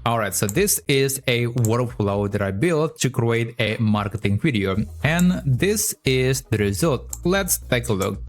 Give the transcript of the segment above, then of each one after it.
Alright, so this is a workflow that I built to create a marketing video, and this is the result. Let's take a look.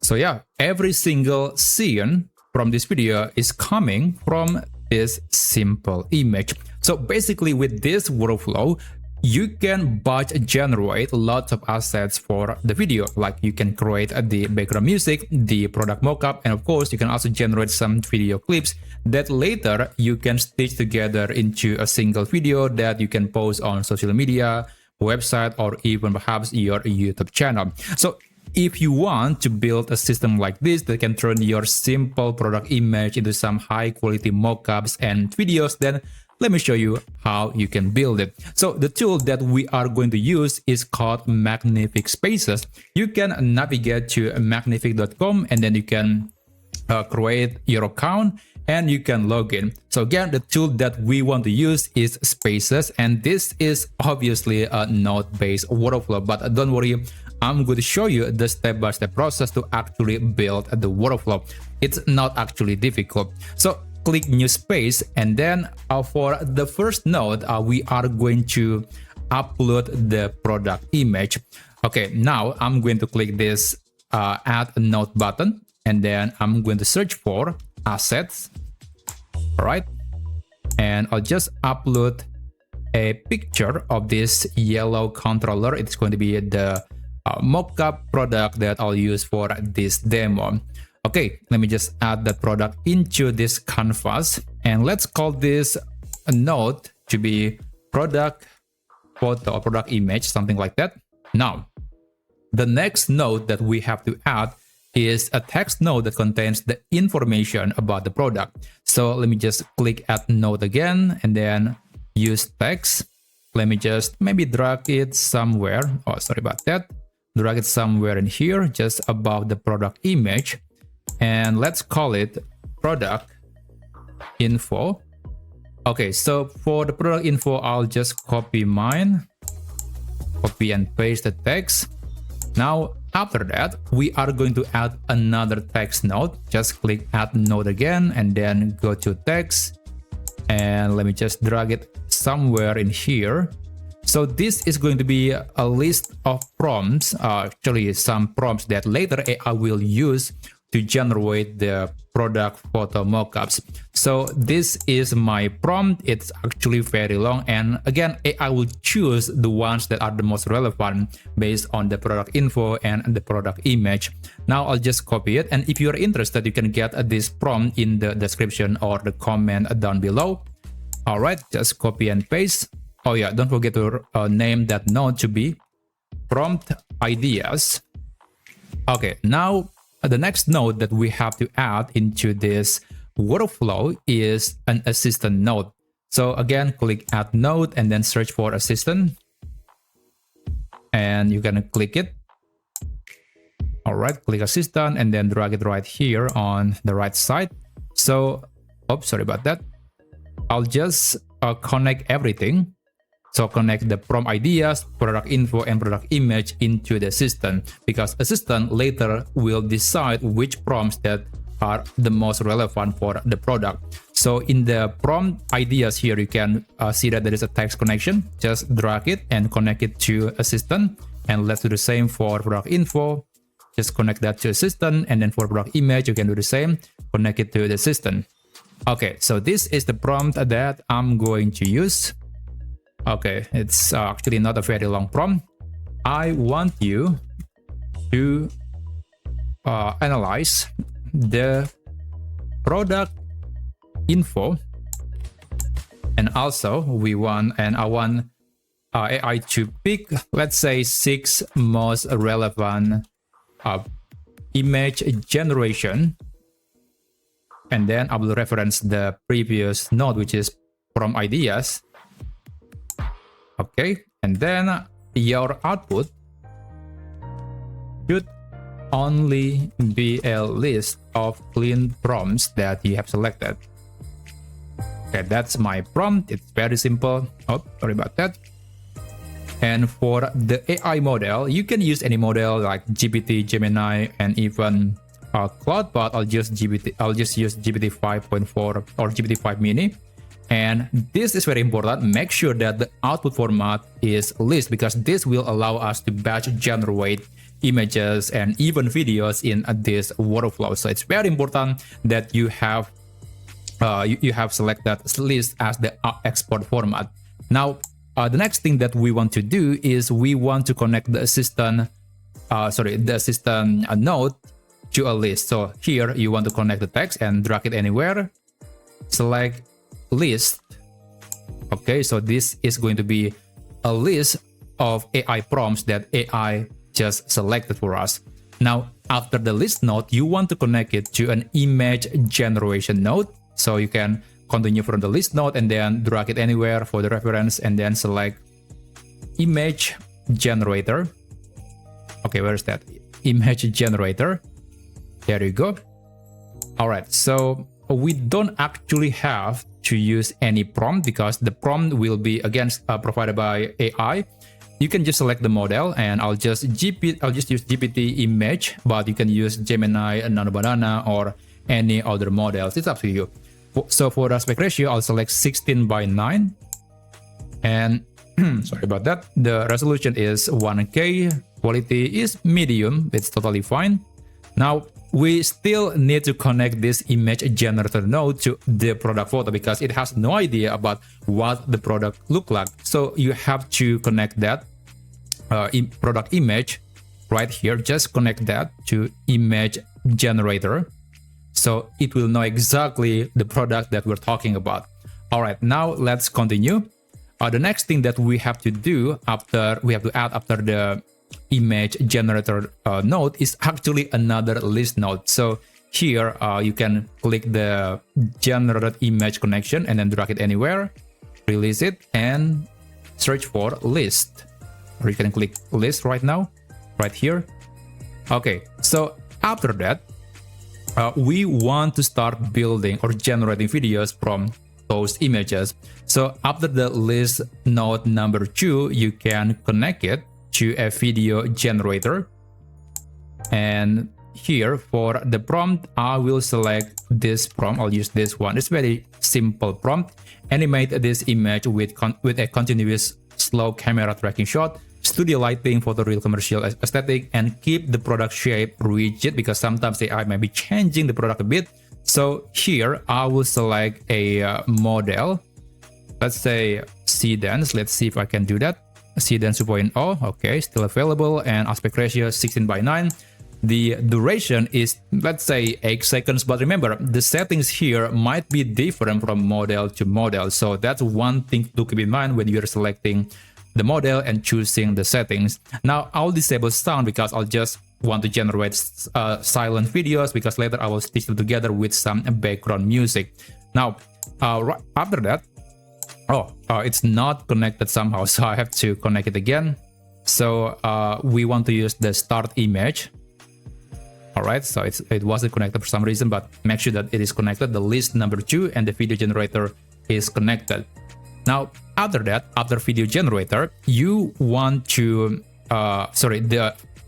So yeah, every single scene from this video is coming from this simple image. So basically with this workflow, you can batch generate lots of assets for the video. Like you can create the background music, the product mockup, and of course you can also generate some video clips that later you can stitch together into a single video that you can post on social media, website, or even perhaps your YouTube channel. So if you want to build a system like this that can turn your simple product image into some high quality mockups and videos, then let me show you how you can build it. So the tool that we are going to use is called Magnific Spaces. You can navigate to magnific.com and then you can create your account and you can log in. So again, the tool that we want to use is Spaces, and this is obviously a node-based workflow, but don't worry, I'm going to show you the step-by-step process to actually build the workflow. It's not actually difficult. So click new space, and then for the first node, we are going to upload the product image. Okay, now I'm going to click this add a node button, and then I'm going to search for assets. All right, and I'll just upload a picture of this yellow controller. It's going to be the mockup product that I'll use for this demo. Okay, let me just add that product into this canvas, and let's call this a node to be product photo or product image, something like that. Now, the next node that we have to add is a text node that contains the information about the product. So let me just click add node again and then use text. Let me just maybe drag it somewhere. Oh, sorry about that. Drag it somewhere in here, just above the product image. And let's call it product info. Okay, so for the product info, I'll just copy mine, copy and paste the text. Now, after that, we are going to add another text node. Just click add node again and then go to text. And let me just drag it somewhere in here. So this is going to be a list of prompts, actually some prompts that later AI will use to generate the product photo mockups. So this is my prompt. It's actually very long, and again, AI will choose the ones that are the most relevant based on the product info and the product image. Now I'll just copy it, and if you're interested, you can get this prompt in the description or the comment down below. All right, just copy and paste. Oh yeah, don't forget to name that node to be prompt ideas. Okay, now the next node that we have to add into this workflow is an assistant node. So again, click add node and then search for assistant. And you're gonna click it. All right, click assistant and then drag it right here on the right side. So, oops, sorry about that. I'll just connect everything. So connect the prompt ideas, product info, and product image into the assistant, because assistant later will decide which prompts that are the most relevant for the product. So in the prompt ideas here, you can see that there is a text connection. Just drag it and connect it to assistant. And let's do the same for product info. Just connect that to assistant. And then for product image, you can do the same. Connect it to the assistant. Okay, so this is the prompt that I'm going to use. Okay, it's actually not a very long prompt. I want you to analyze the product info, and also I want AI to pick, let's say, 6 most relevant image generation, and then I will reference the previous node, which is prompt ideas. Okay, and then your output should only be a list of clean prompts that you have selected. Okay, that's my prompt. It's very simple. Oh, sorry about that. And for the AI model, you can use any model like GPT, Gemini, and even Claude, but I'll just use GPT 5.4 or GPT 5 mini. And this is very important. Make sure that the output format is list, because this will allow us to batch generate images and even videos in this workflow. So it's very important that you have selected list as the export format. Now, the next thing that we want to do is we want to connect the assistant node to a list. So here you want to connect the text and drag it anywhere. Select list. Okay, so this is going to be a list of AI prompts that AI just selected for us. Now, after the list node, you want to connect it to an image generation node. So you can continue from the list node and then drag it anywhere for the reference and then select image generator. Okay, where is that? Image generator. There you go. All right, so we don't actually have to use any prompt because the prompt will be again provided by AI. You can just select the model, and I'll just use GPT Image, but you can use Gemini, Nano Banana, or any other models. It's up to you. So for the aspect ratio, I'll select 16:9, and sorry about that. The resolution is 1K. Quality is medium. It's totally fine. Now, we still need to connect this image generator node to the product photo because it has no idea about what the product look like. So you have to connect that product image right here. Just connect that to image generator, so it will know exactly the product that we're talking about. All right, now let's continue. The next thing that we have to do after add after the image generator node is actually another list node. So here you can click the generated image connection and then drag it anywhere, release it, and search for list. Or you can click list right now, right here. Okay, so after that, we want to start building or generating videos from those images. So after the list node number 2, you can connect it to a video generator. And here for the prompt, I will select this prompt. I'll use this one. It's very simple prompt. Animate this image with a continuous slow camera tracking shot, studio lighting for the real commercial aesthetic, and keep the product shape rigid because sometimes AI might be changing the product a bit. So here I will select a model. Let's say Seedance. Let's see if I can do that. Seedance 2.0. Okay, still available, and aspect ratio 16:9. The duration is, let's say, 8 seconds, but remember the settings here might be different from model to model. So that's one thing to keep in mind when you're selecting the model and choosing the settings. Now I'll disable sound because I'll just want to generate silent videos, because later I will stitch them together with some background music. Now, right after that, it's not connected somehow, so I have to connect it again. So we want to use the start image. All right, so it wasn't connected for some reason, but make sure that it is connected. The list number 2 and the video generator is connected. Now, after that, after video generator, you want to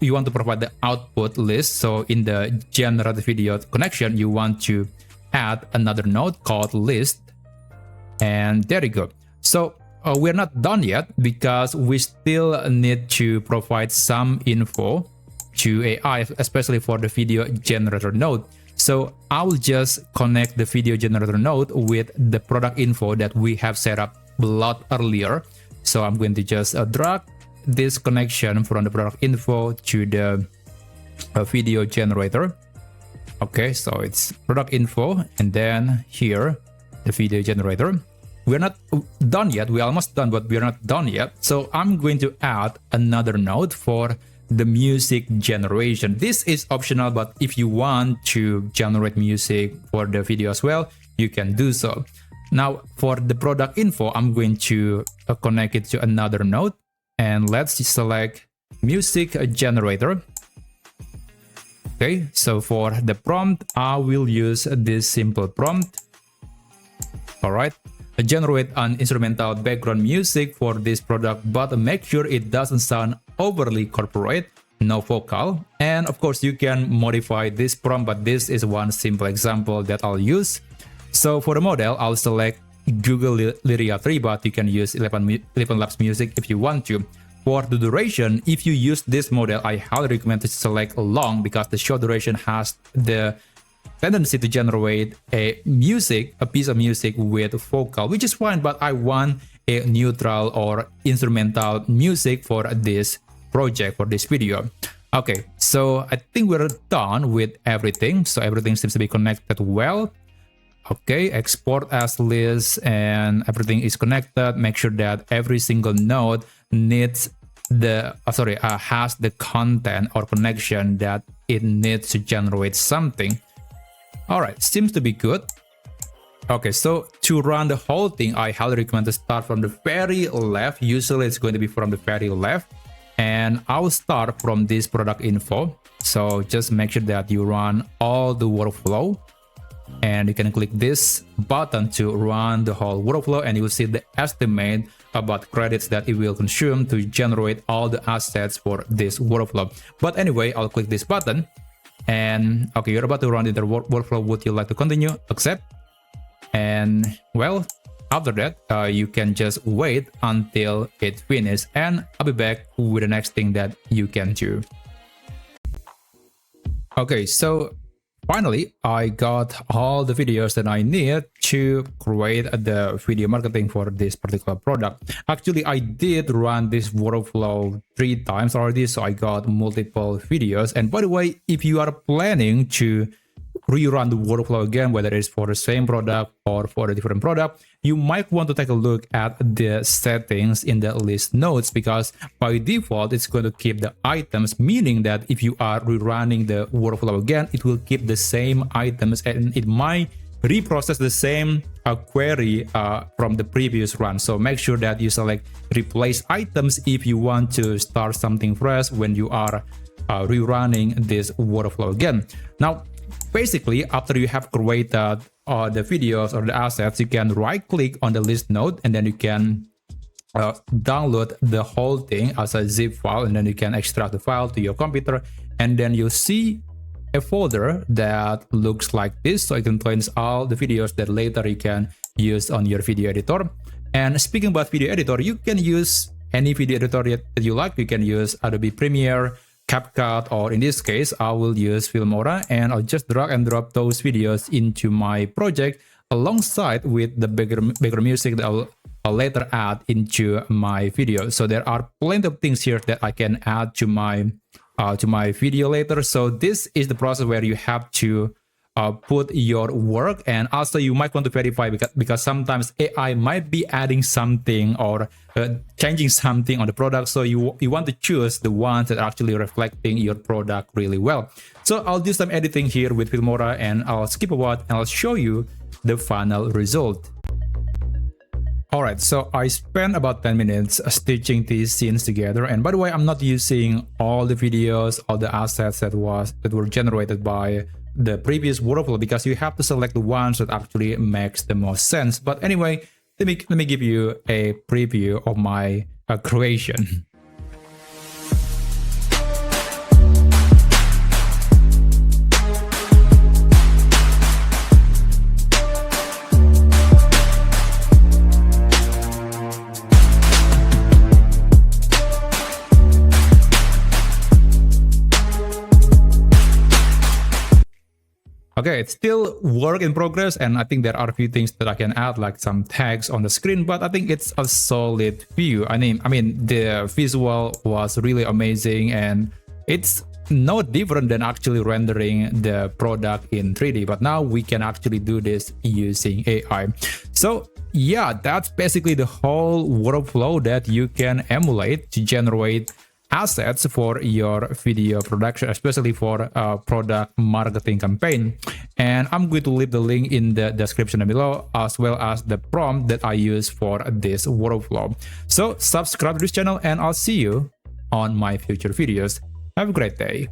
you want to provide the output list. So in the generated video connection, you want to add another node called list. And there you go. So we're not done yet because we still need to provide some info to AI, especially for the video generator node. So I'll just connect the video generator node with the product info that we have set up a lot earlier. So I'm going to just drag this connection from the product info to the video generator. Okay, so it's product info, and then here the video generator. We're not done yet. We're almost done, but we're not done yet. So I'm going to add another node for the music generation. This is optional, but if you want to generate music for the video as well, you can do so. Now for the product info, I'm going to connect it to another node, and let's select music generator. Okay, so for the prompt, I will use this simple prompt. All right, generate an instrumental background music for this product, but make sure it doesn't sound overly corporate, no vocal. And of course, you can modify this prompt, but this is one simple example that I'll use. So for the model, I'll select Google Lyria 3, but you can use ElevenLabs music if you want to. For the duration, if you use this model, I highly recommend to select long, because the short duration has the tendency to generate a piece of music with vocal, which is fine, but I want a neutral or instrumental music for this project, for this video. Okay, so I think we're done with everything. So everything seems to be connected well. Okay, export as list, and everything is connected. Make sure that every single node needs has the content or connection that it needs to generate something. All right, seems to be good. Okay, so to run the whole thing, I highly recommend to start from the very left. Usually it's going to be from the very left, and I'll start from this product info. So just make sure that you run all the workflow, and you can click this button to run the whole workflow, and you will see the estimate about credits that it will consume to generate all the assets for this workflow. But anyway, I'll click this button, and okay, you're about to run the workflow. Would you like to continue? Accept. And well, after that, you can just wait until it finishes, and I'll be back with the next thing that you can do. Okay, so finally, I got all the videos that I need to create the video marketing for this particular product. Actually, I did run this workflow 3 times already, so I got multiple videos. And by the way, if you are planning to rerun the workflow again, whether it's for the same product or for a different product, you might want to take a look at the settings in the list notes, because by default it's going to keep the items, meaning that if you are rerunning the workflow again, it will keep the same items, and it might reprocess the same query from the previous run. So make sure that you select replace items if you want to start something fresh when you are rerunning this workflow again. Now, basically, after you have created the videos or the assets, you can right click on the list node, and then you can download the whole thing as a zip file, and then you can extract the file to your computer, and then you'll see a folder that looks like this. So it contains all the videos that later you can use on your video editor. And speaking about video editor, you can use any video editor that you like. You can use Adobe Premiere, CapCut, or in this case, I will use Filmora, and I'll just drag and drop those videos into my project alongside with the background music that I'll later add into my video. So there are plenty of things here that I can add to my video later. So this is the process where you have to put your work, and also you might want to verify, because sometimes AI might be adding something or changing something on the product. So you want to choose the ones that are actually reflecting your product really well. So I'll do some editing here with Filmora, and I'll skip a while and I'll show you the final result. Alright, so I spent about 10 minutes stitching these scenes together. And by the way, I'm not using all the videos, all the assets that were generated by the previous workflow, because you have to select the ones that actually makes the most sense. But anyway, let me give you a preview of my creation. Okay, it's still work in progress, and I think there are a few things that I can add, like some tags on the screen, but I think it's a solid view. I mean, the visual was really amazing, and it's no different than actually rendering the product in 3D, but now we can actually do this using AI. So yeah, that's basically the whole workflow that you can emulate to generate assets for your video production, especially for a product marketing campaign. And I'm going to leave the link in the description below, as well as the prompt that I use for this workflow. So subscribe to this channel, and I'll see you on my future videos. Have a great day.